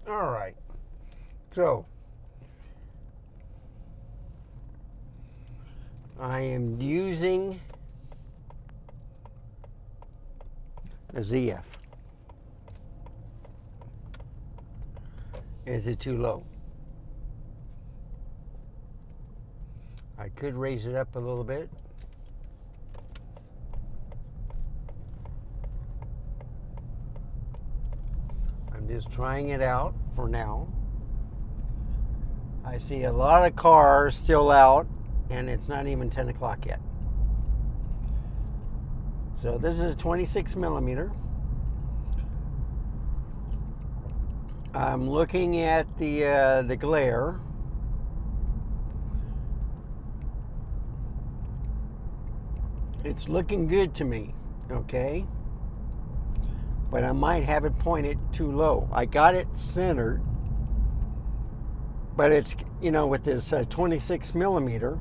All right. So I am using a ZF. Is it too low? I could raise it up a little bit. I'm just trying it out for now. I see a lot of cars still out, and it's not even 10 o'clock yet. So this is a 26 millimeter. I'm looking at the glare. It's looking good to me, okay? But I might have it pointed too low. I got it centered, but it's, with this 26 millimeter,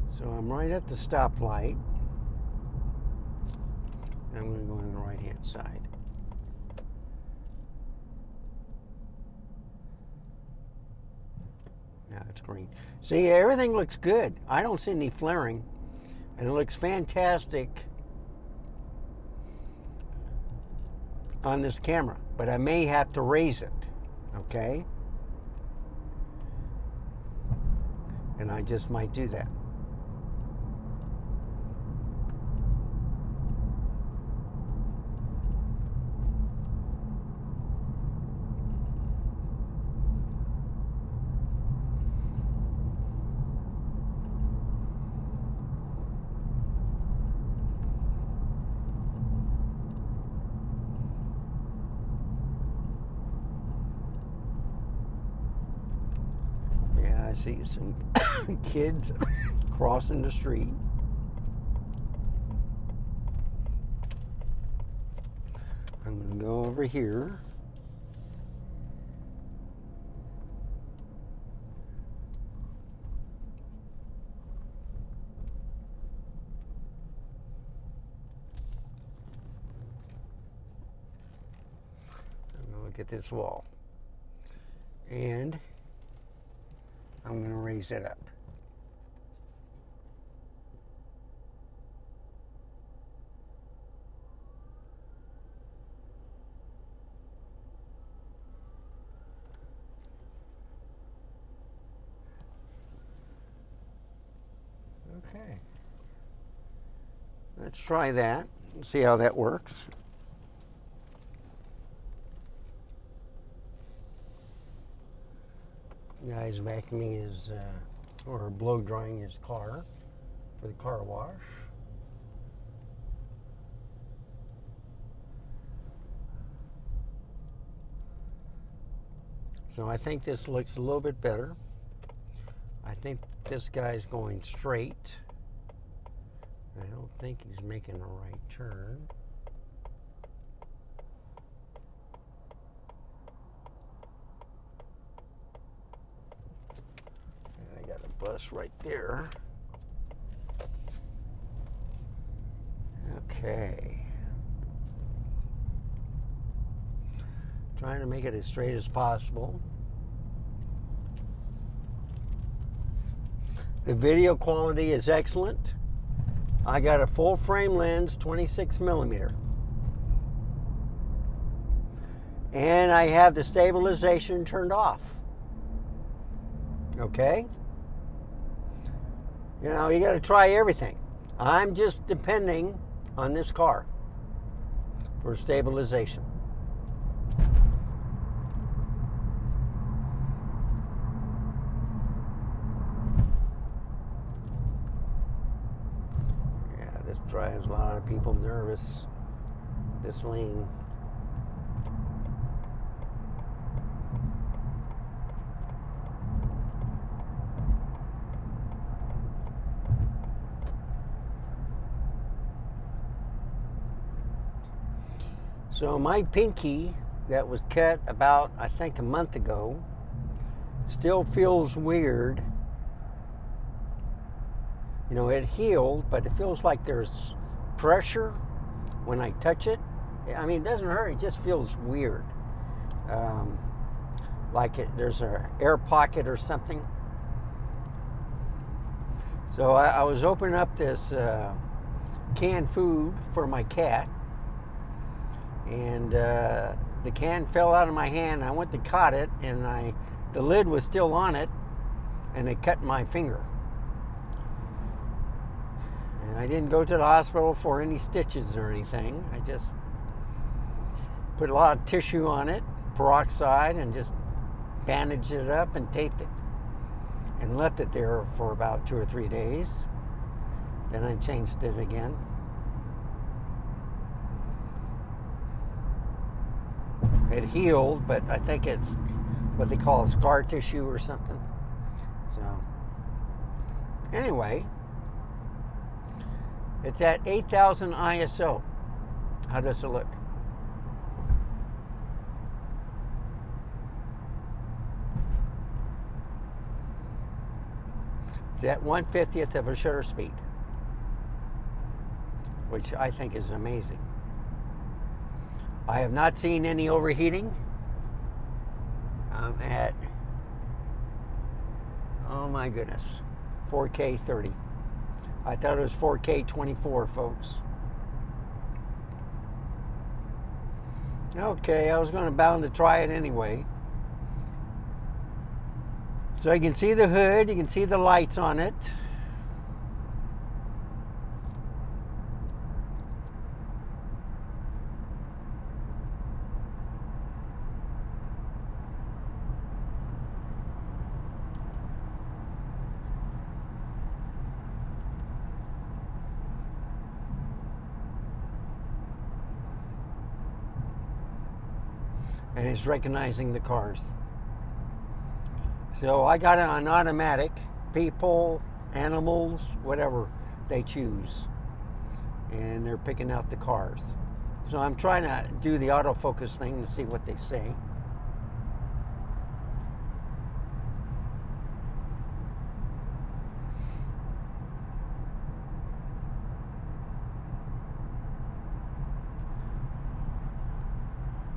so I'm right at the stoplight. I'm going to go on the right hand side. Now it's green. See, everything looks good. I don't see any flaring, and it looks fantastic on this camera, but I may have to raise it, okay? And I just might do that. I see some kids crossing the street. I'm going to go over here. I'm going to look at this wall. And I'm going to raise it up. Okay. Let's try that and see how that works. The guy's vacuuming his, or blow drying his car for the car wash. So I think this looks a little bit better. I think this guy's going straight. I don't think he's making a right turn. And I got a bus right there. Okay. Trying to make it as straight as possible. The video quality is excellent. I got a full frame lens, 26 millimeter. And I have the stabilization turned off. Okay? You got to try everything. I'm just depending on this car for stabilization. This drives a lot of people nervous, this lane. So my pinky that was cut about, I think, a month ago still feels weird You know, it healed, but it feels like there's pressure when I touch it. I mean, it doesn't hurt, it just feels weird. Like there's an air pocket or something. So I was opening up this canned food for my cat, and the can fell out of my hand. I went to cut it, and the lid was still on it, and it cut my finger. And I didn't go to the hospital for any stitches or anything. I just put a lot of tissue on it, peroxide, and just bandaged it up and taped it, and left it there for about 2 or 3 days. Then I changed it again. It healed, but I think it's what they call scar tissue or something. So anyway, it's at 8,000 ISO. How does it look? It's at 1/50th of a shutter speed, which I think is amazing. I have not seen any overheating. I'm at, oh my goodness, 4K 30. I thought it was 4K 24, folks. Okay, I was going to bound to try it anyway. So you can see the hood, you can see the lights on it. And it's recognizing the cars. So I got it on automatic, people, animals, whatever they choose. And they're picking out the cars. So I'm trying to do the autofocus thing to see what they say.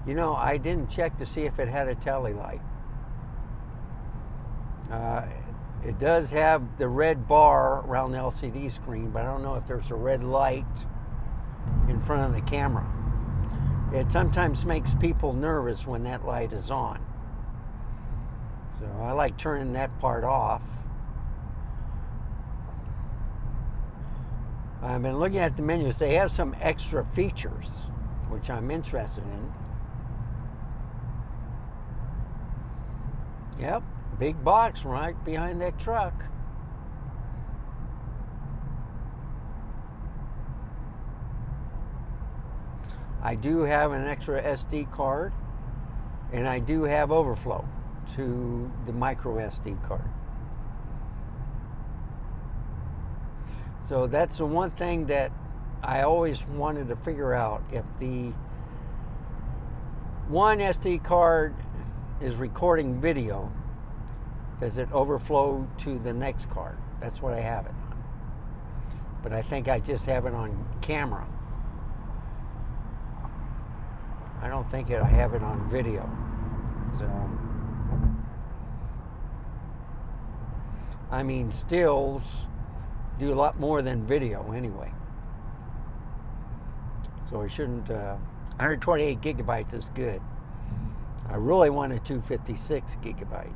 You know, I didn't check to see if it had a tally light. It does have the red bar around the LCD screen, but I don't know if there's a red light in front of the camera. It sometimes makes people nervous when that light is on. So I like turning that part off. I've been looking at the menus. They have some extra features, which I'm interested in. Yep, big box right behind that truck. I do have an extra SD card, and I do have overflow to the micro SD card. So that's the one thing that I always wanted to figure out. If the one SD card is recording video, does it overflow to the next card? That's what I have it on. But I think I just have it on camera. I don't think I have it on video. So, I mean, stills do a lot more than video anyway. So it shouldn't, 128 gigabytes is good. I really want a 256 gigabyte.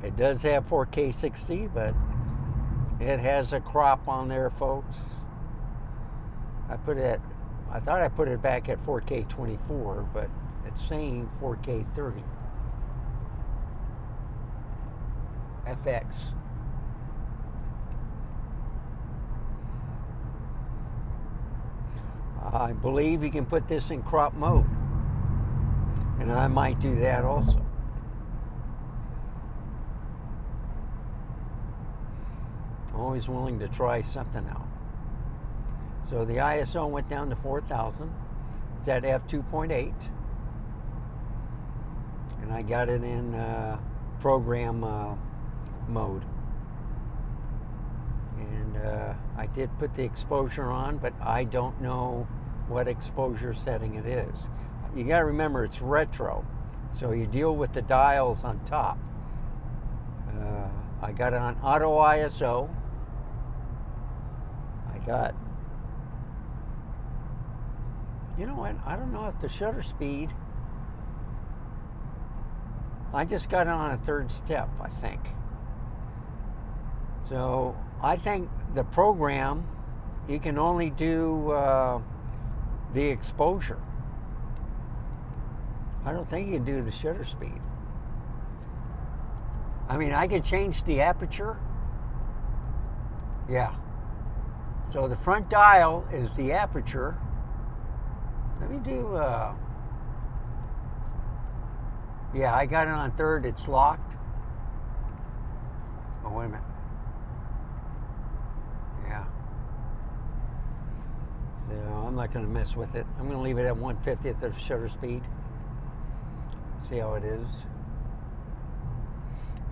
It does have 4K 60, but it has a crop on there, folks. I thought I put it back at 4K 24, but it's saying 4K 30. FX. I believe you can put this in crop mode, and I might do that also. Always willing to try something out. So the ISO went down to 4,000. It's at f2.8, and I got it in program mode. And I did put the exposure on, but I don't know what exposure setting it is. You got to remember it's retro, so you deal with the dials on top. I got it on auto ISO. I got, you know what, I don't know if the shutter speed, I just got it on a third step, I think. So I think the program, you can only do the exposure. I don't think you can do the shutter speed. I mean, I can change the aperture. Yeah. So the front dial is the aperture. Let me do, yeah, I got it on third, it's locked. Oh, wait a minute. Yeah. So I'm not going to mess with it. I'm going to leave it at 1/50th of shutter speed. See how it is.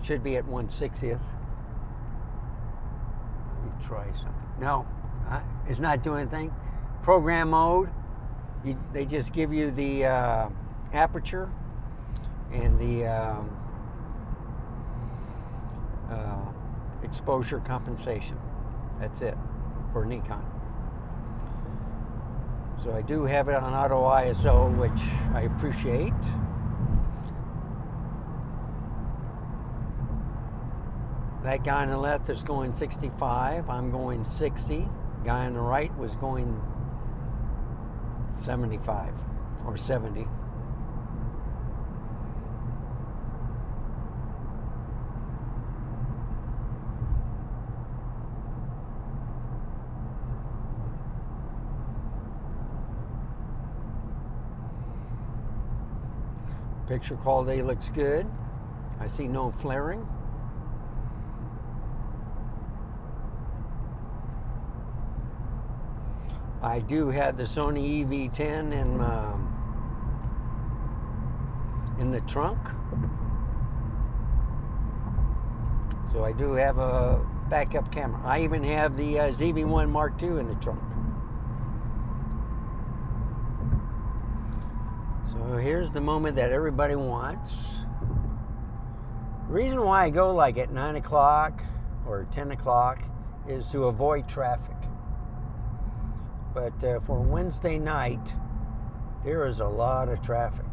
Should be at 1/60th. Let me try something. No, it's not doing anything. Program mode, they just give you the aperture and the exposure compensation. That's it for Nikon. So I do have it on auto ISO, which I appreciate. That guy on the left is going 65. I'm going 60. Guy on the right was going 75 or 70. Picture quality looks good. I see no flaring. I do have the Sony EV10 in the trunk. So I do have a backup camera. I even have the ZV-1 Mark II in the trunk. So here's the moment that everybody wants. The reason why I go like at 9 o'clock or 10 o'clock is to avoid traffic. But for Wednesday night, there is a lot of traffic.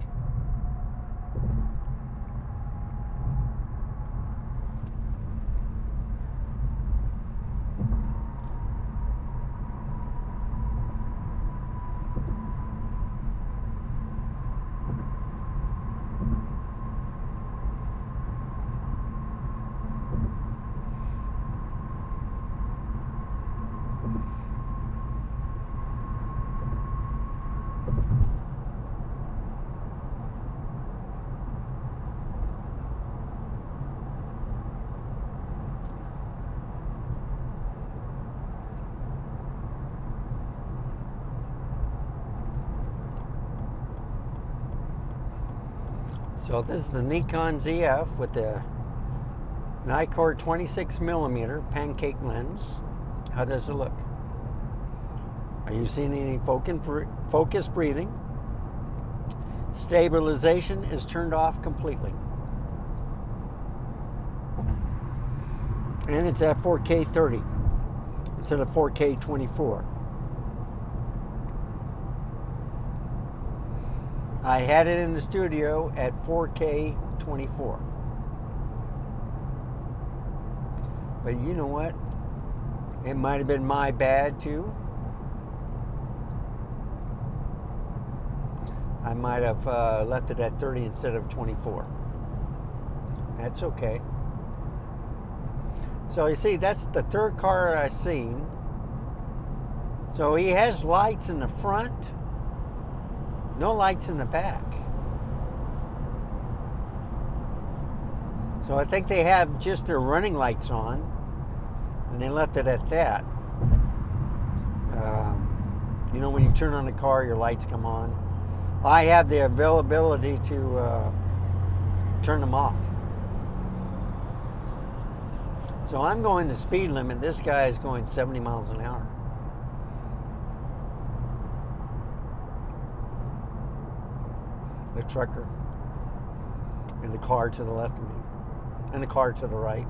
So this is the Nikon ZF with the Nikon 26mm pancake lens. How does it look? Are you seeing any focus breathing? Stabilization is turned off completely. And it's at 4K 30 instead of 4K 24. I had it in the studio at 4K 24. But you know what? It might have been my bad too. I might have left it at 30 instead of 24. That's okay. So you see, that's the third car I've seen. So he has lights in the front. No lights in the back. So I think they have just their running lights on, and they left it at that. You know, when you turn on the car, your lights come on. I have the availability to turn them off. So I'm going the speed limit. This guy is going 70 miles an hour. The trucker. And the car to the left of me. And the car to the right.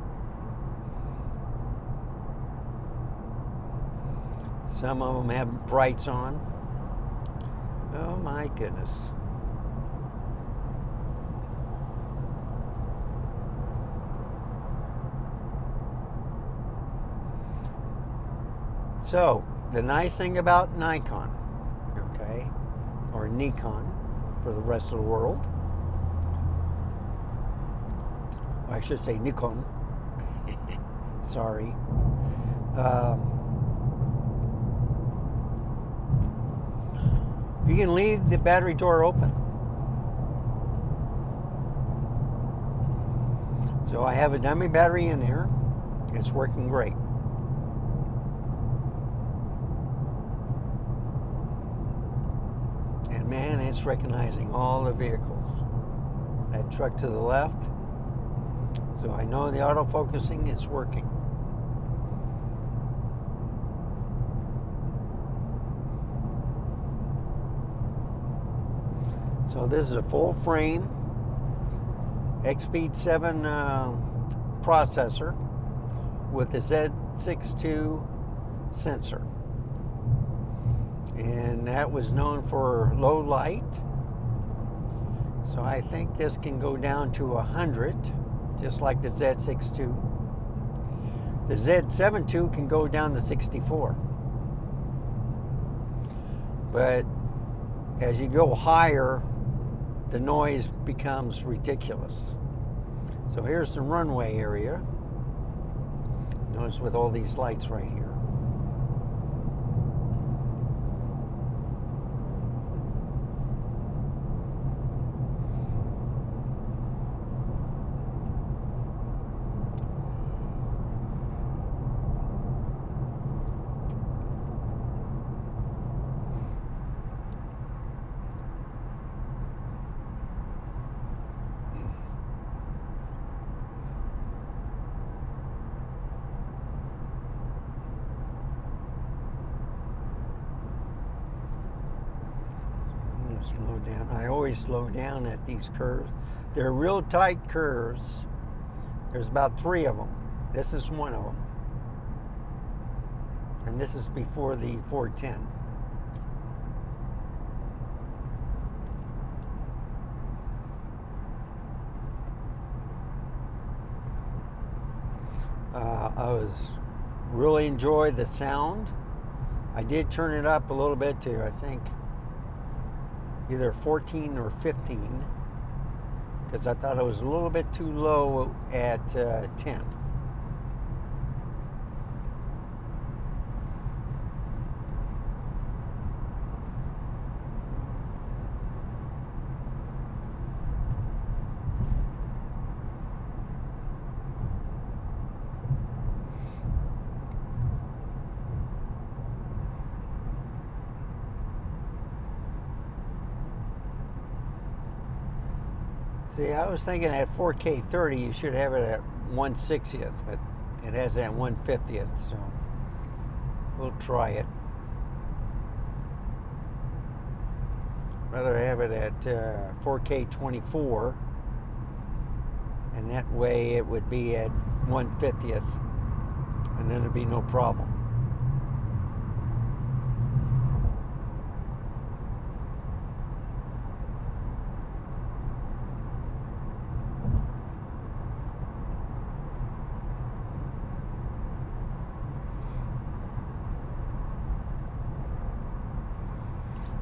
Some of them have brights on. Oh my goodness. So, the nice thing about Nikon, okay, or Nikon for the rest of the world, or I should say Nikon, sorry, you can leave the battery door open. So I have a dummy battery in here. It's working great. And man, it's recognizing all the vehicles. That truck to the left. So I know the autofocusing is working. So this is a full frame XP 7 processor with the Z62 sensor. And that was known for low light. So I think this can go down to 100, just like the Z62. The Z72 can go down to 64. But as you go higher, the noise becomes ridiculous. So here's the runway area. Notice with all these lights right here. Slow down. I always slow down at these curves. They're real tight curves. There's about 3 of them. This is one of them. And this is before the 410. I was really enjoyed the sound. I did turn it up a little bit to, I think, either 14 or 15, because I thought it was a little bit too low at 10. See, I was thinking at 4K 30 you should have it at 1/60th, but it has it at 1/50th, so we'll try it. Rather have it at 4K 24, and that way it would be at 1/50th, and then it'd be no problem.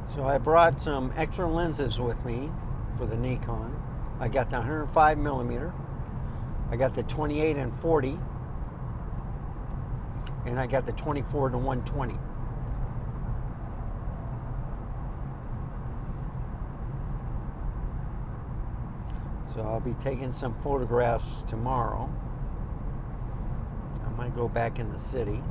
So I brought some extra lenses with me for the Nikon. I got the 105 millimeter, I got the 28 and 40, and I got the 24 to 120. So I'll be taking some photographs tomorrow. I'm going to go back in the city.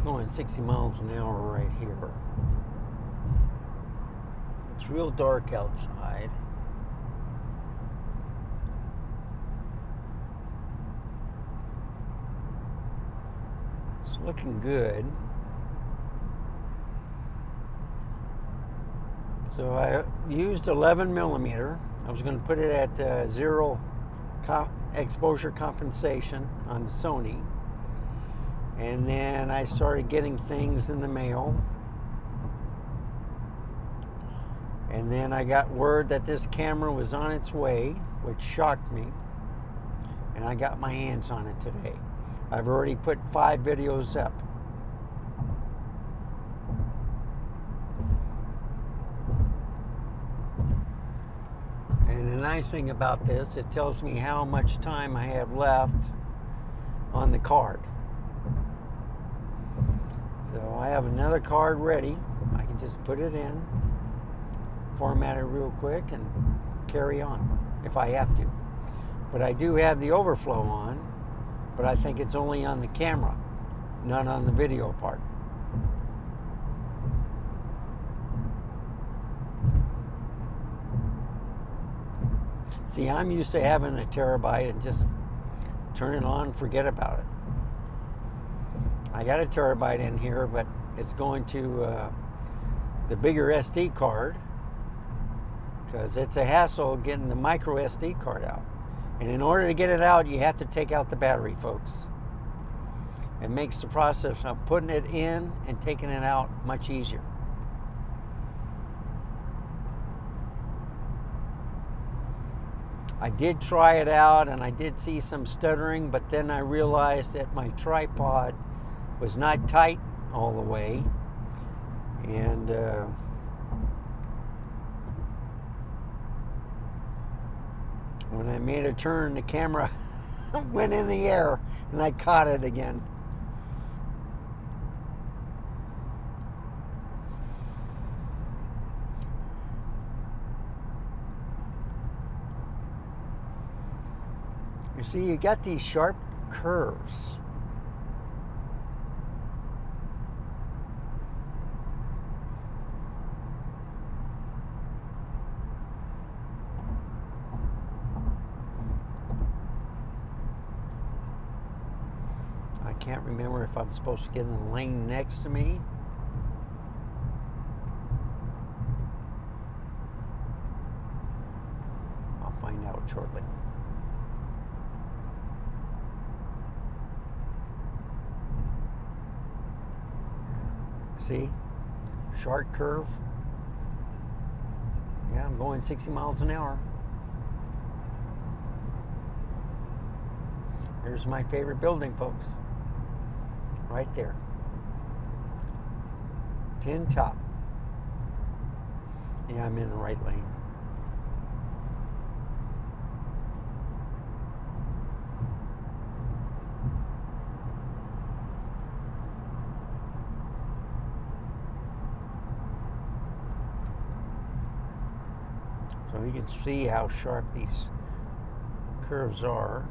going 60 miles an hour right here. It's real dark outside. It's looking good. So I used 11 millimeter. I was going to put it at zero exposure compensation on the Sony. And then I started getting things in the mail. And then I got word that this camera was on its way, which shocked me. And I got my hands on it today. I've already put 5 videos up. And the nice thing about this, it tells me how much time I have left on the card. So I have another card ready. I can just put it in, format it real quick, and carry on if I have to. But I do have the overflow on, but I think it's only on the camera, not on the video part. See, I'm used to having a terabyte and just turn it on, forget about it. I got a terabyte in here, but it's going to the bigger SD card because it's a hassle getting the micro SD card out. And in order to get it out, you have to take out the battery, folks. It makes the process of putting it in and taking it out much easier. I did try it out and I did see some stuttering, but then I realized that my tripod was not tight all the way. And when I made a turn, the camera went in the air and I caught it again. You see, you got these sharp curves. I can't remember if I'm supposed to get in the lane next to me. I'll find out shortly. See? Sharp curve. Yeah, I'm going 60 miles an hour. Here's my favorite building, folks. Right there. Tin top. Yeah, I'm in the right lane. So you can see how sharp these curves are.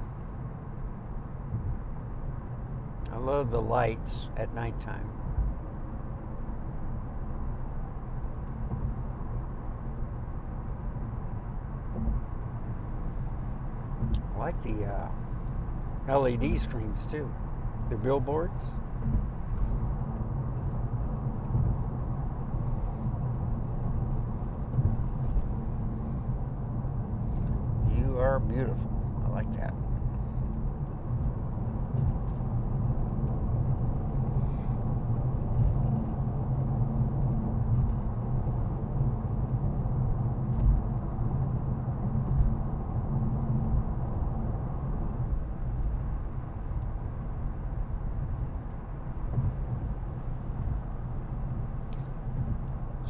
I love the lights at nighttime. I like the LED screens too. The billboards. You are beautiful. I like that.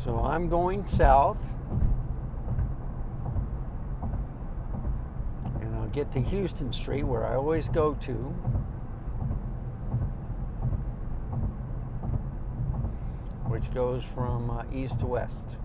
So I'm going south, and I'll get to Houston Street, where I always go to. Which goes from east to west.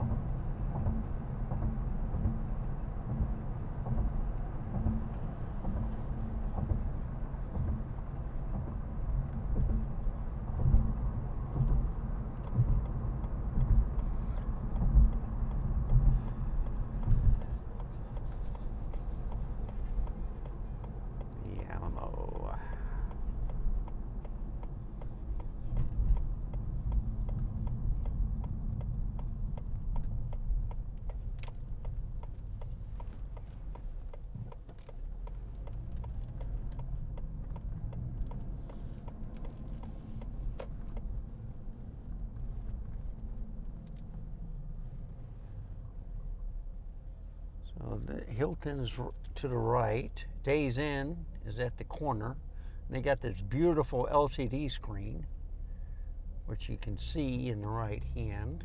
So the Hilton is to the right. Days Inn is at the corner. They got this beautiful LCD screen, which you can see in the right hand.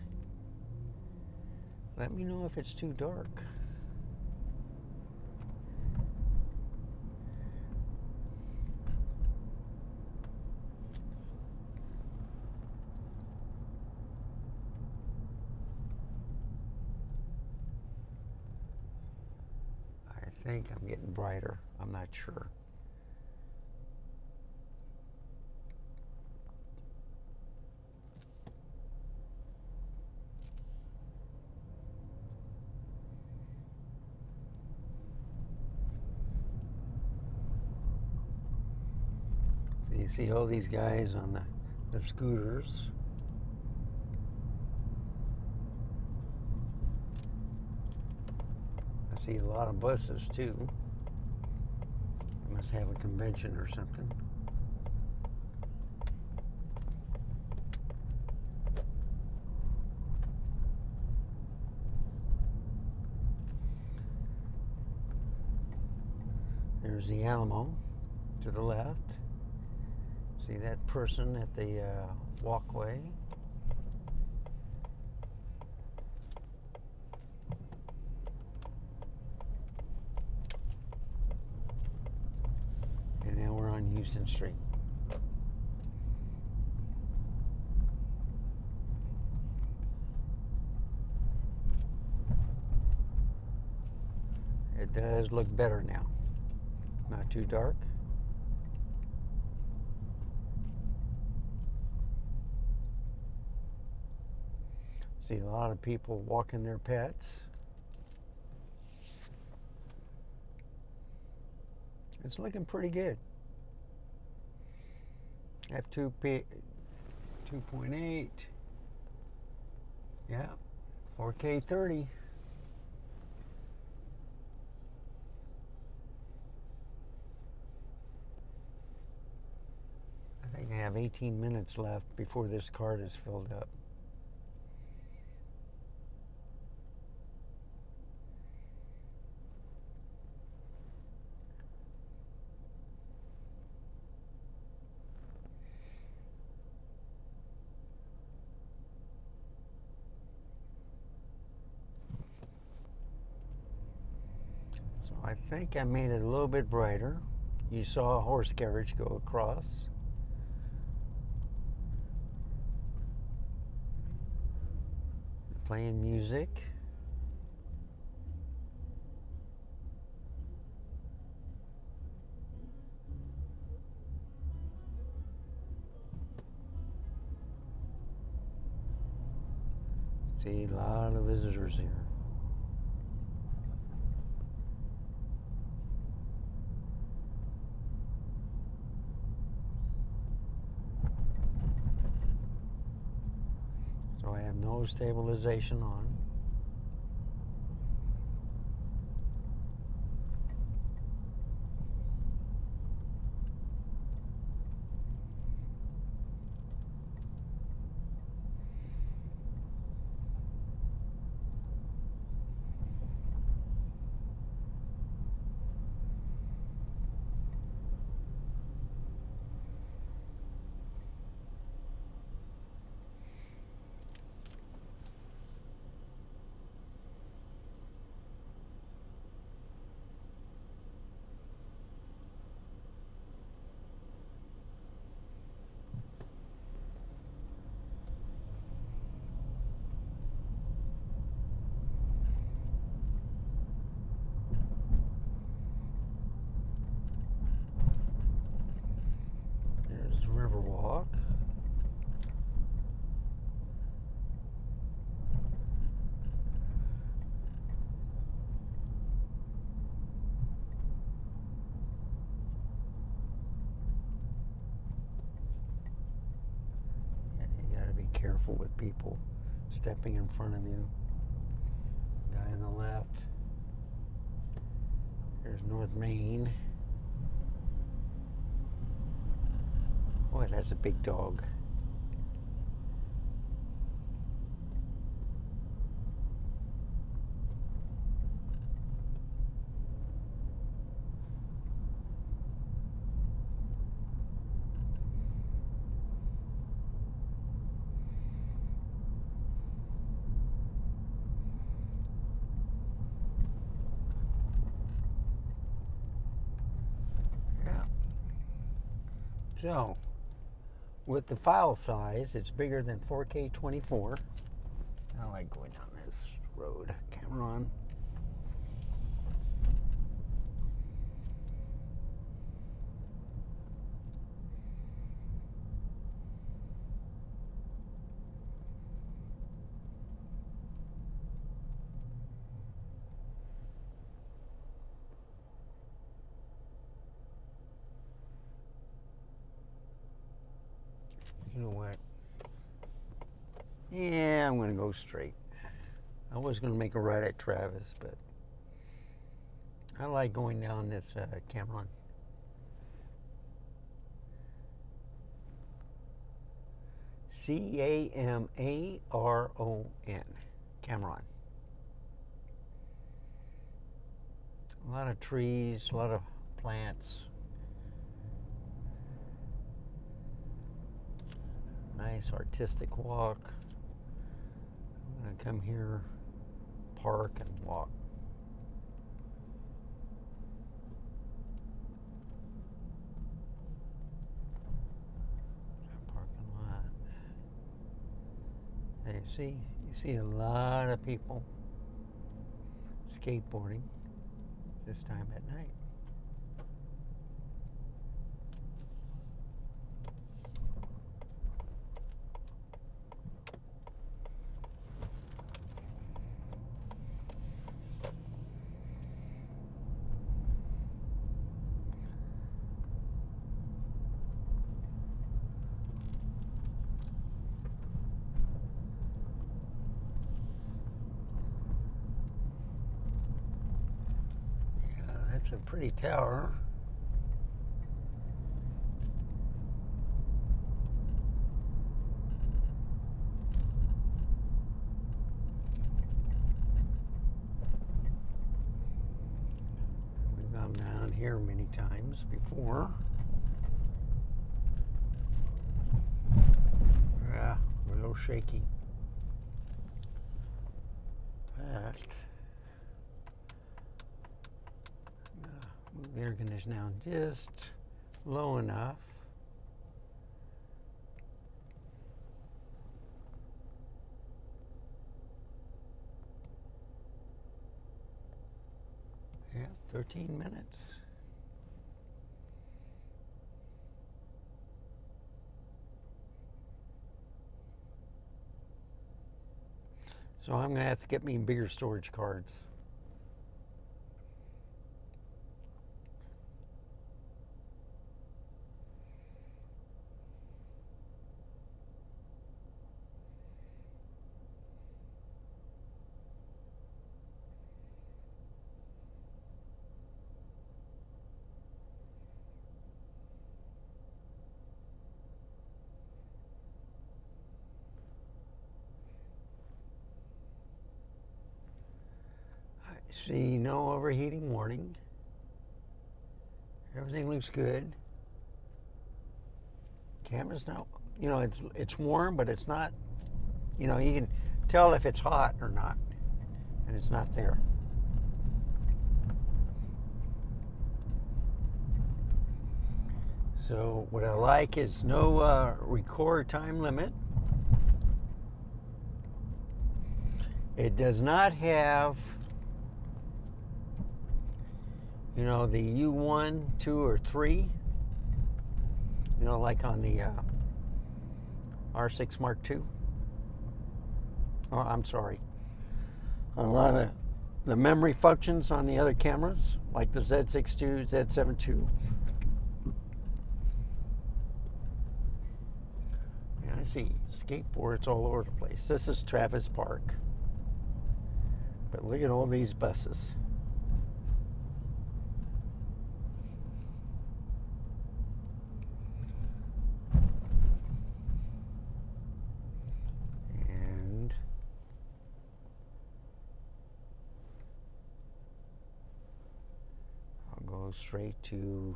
Let me know if it's too dark. I think I'm getting brighter. I'm not sure. So you see all these guys on the scooters. I see a lot of buses too. They must have a convention or something. There's the Alamo to the left. See that person at the walkway? And now we're on Houston Street. It does look better now. Not too dark. See a lot of people walking their pets. It's looking pretty good. F2P 2.8. Yeah, 4K 30. I think I have 18 minutes left before this card is filled up. So I think I made it a little bit brighter. You saw a horse carriage go across. Playing music. See a lot of visitors here. So I have no stabilization on. There's Riverwalk. You gotta be careful with people stepping in front of you. Guy on the left. There's North Main. Boy, that's a big dog. So, with the file size, it's bigger than 4K 24. I like going down this road. Camera on. You know what? Yeah, I'm going to go straight. I was going to make a right at Travis, but I like going down this Cameron. C-A-M-A-R-O-N. Cameron. A lot of trees, a lot of plants. Nice artistic walk. I'm going to come here, park, and walk. Parking lot. Hey, you see a lot of people skateboarding this time at night. That's a pretty tower. We've gone down here many times before. Yeah, real shaky. But move the air conditioner down just low enough. Yeah, 13 minutes. So I'm going to have to get me bigger storage cards. See, no overheating warning. Everything looks good. Camera's not, it's warm, but it's not, you can tell if it's hot or not, and it's not there. So what I like is no record time limit. It does not have the U1, 2, or 3, like on the R6 Mark II. Oh, I'm sorry. A lot of the memory functions on the other cameras, like the Z6 II, Z7 II. And I see skateboards all over the place. This is Travis Park. But look at all these buses. Straight to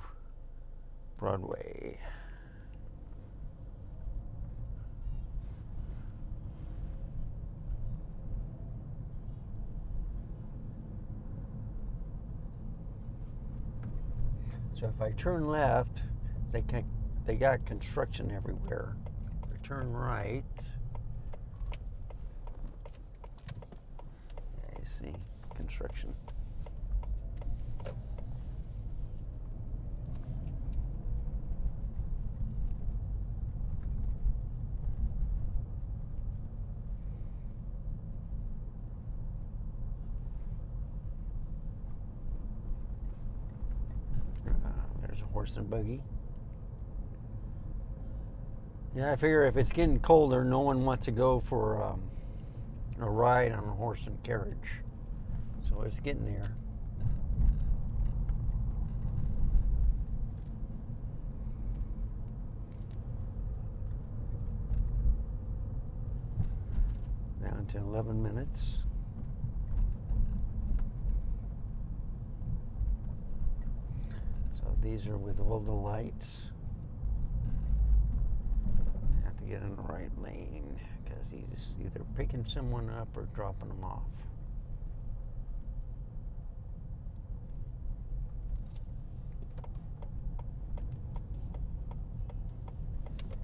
Broadway. So if I turn left, they can they got construction everywhere. Turn right. Yeah, you see construction. There's a horse and buggy. Yeah, I figure if it's getting colder, no one wants to go for a ride on a horse and carriage. So it's getting there. Down to 11 minutes. So these are with all the lights. Have to get in the right lane because he's either picking someone up or dropping them off.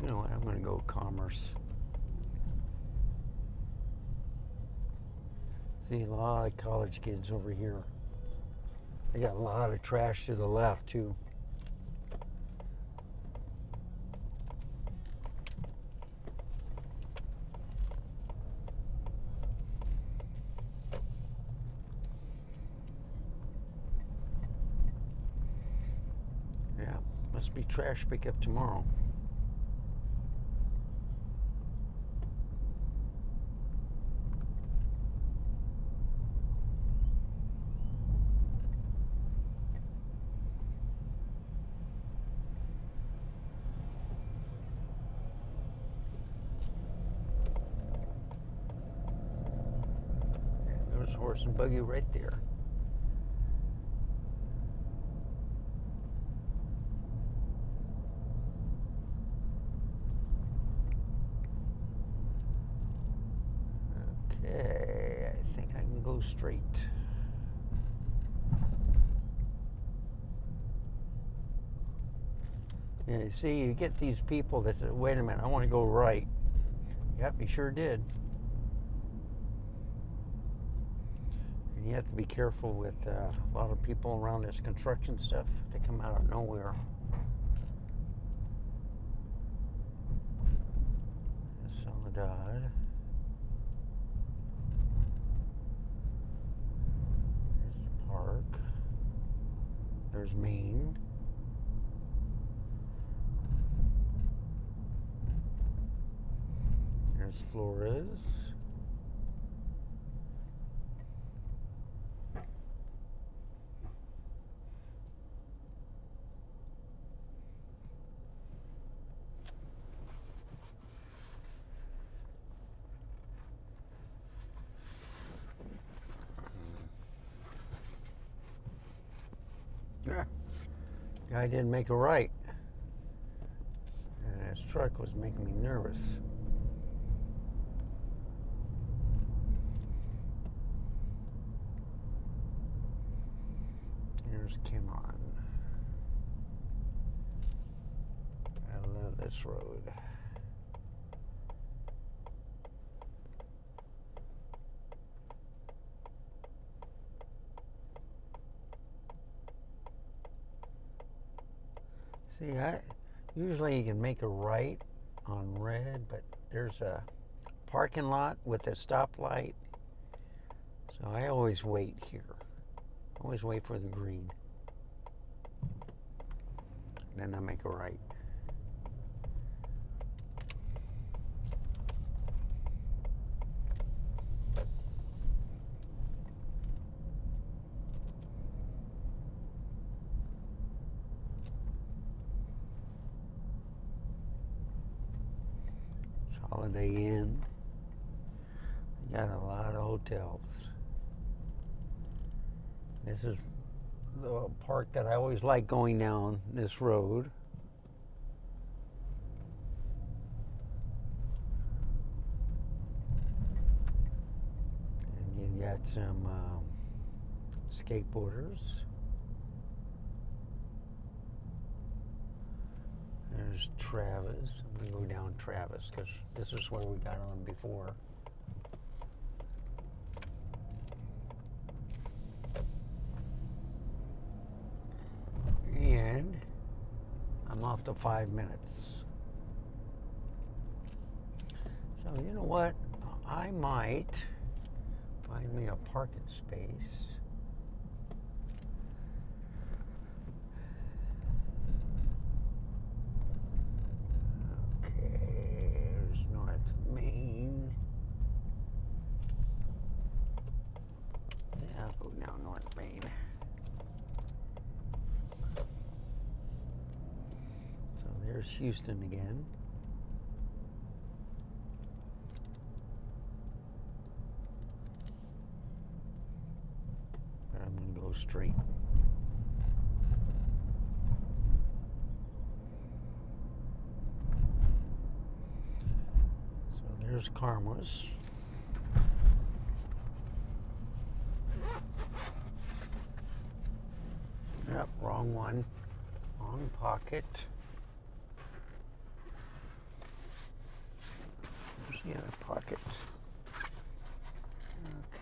You know what? I'm going to go Commerce. See a lot of college kids over here. They got a lot of trash to the left too. Yeah, must be trash pickup tomorrow. There's a horse and buggy right there. Okay, I think I can go straight. Yeah, you see, you get these people that say, wait a minute, I want to go right. Yep, you sure did. And you have to be careful with a lot of people around this construction stuff. They come out of nowhere. Soledad. There's the park. There's Maine. There's Flores. Yeah. Guy didn't make a right. And his truck was making me nervous. Here's Cameron. I love this road. See, usually you can make a right on red, but there's a parking lot with a stoplight. So I always wait here. Always wait for the green. Then I make a right. Holiday Inn. You got a lot of hotels. This is the park that I always like going down this road. And you got some skateboarders. There's Travis. I'm going to go down Travis because this is where we got on before. And I'm off to 5 minutes. So you know what? I might find me a parking space. Okay, there's North Main. Yeah, I'll go down North Main. So there's Houston again. But I'm going to go straight. So there's Karma's. Yep, wrong one. Wrong pocket. Where's the other pocket?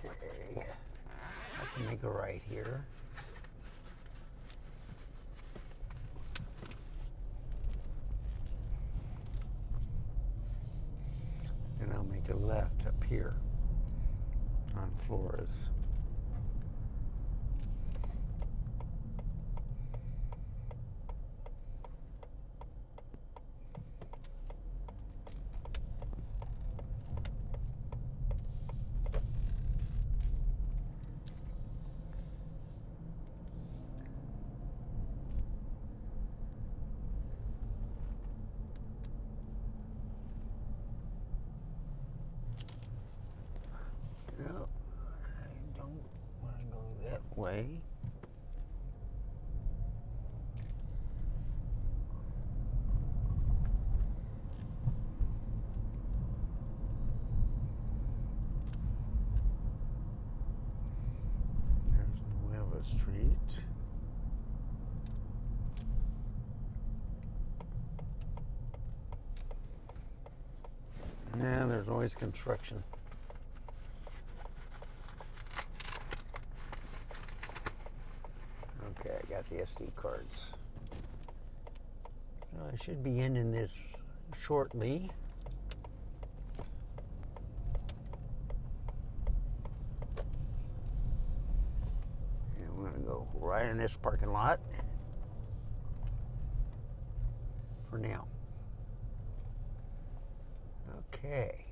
Okay. I can make a right here. And I'll make a left up here on Flores. No, I don't want to go that way. There's Nueva Street. Yeah, there's always construction. Okay, I got the SD cards. So I should be ending this shortly. And we're going to go right in this parking lot for now. Okay.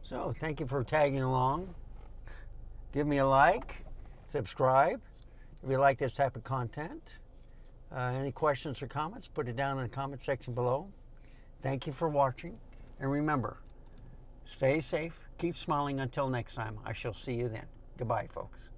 So thank you for tagging along. Give me a like, subscribe if you like this type of content. Any questions or comments, put it down in the comment section below. Thank you for watching. And remember, stay safe, keep smiling until next time. I shall see you then. Goodbye, folks.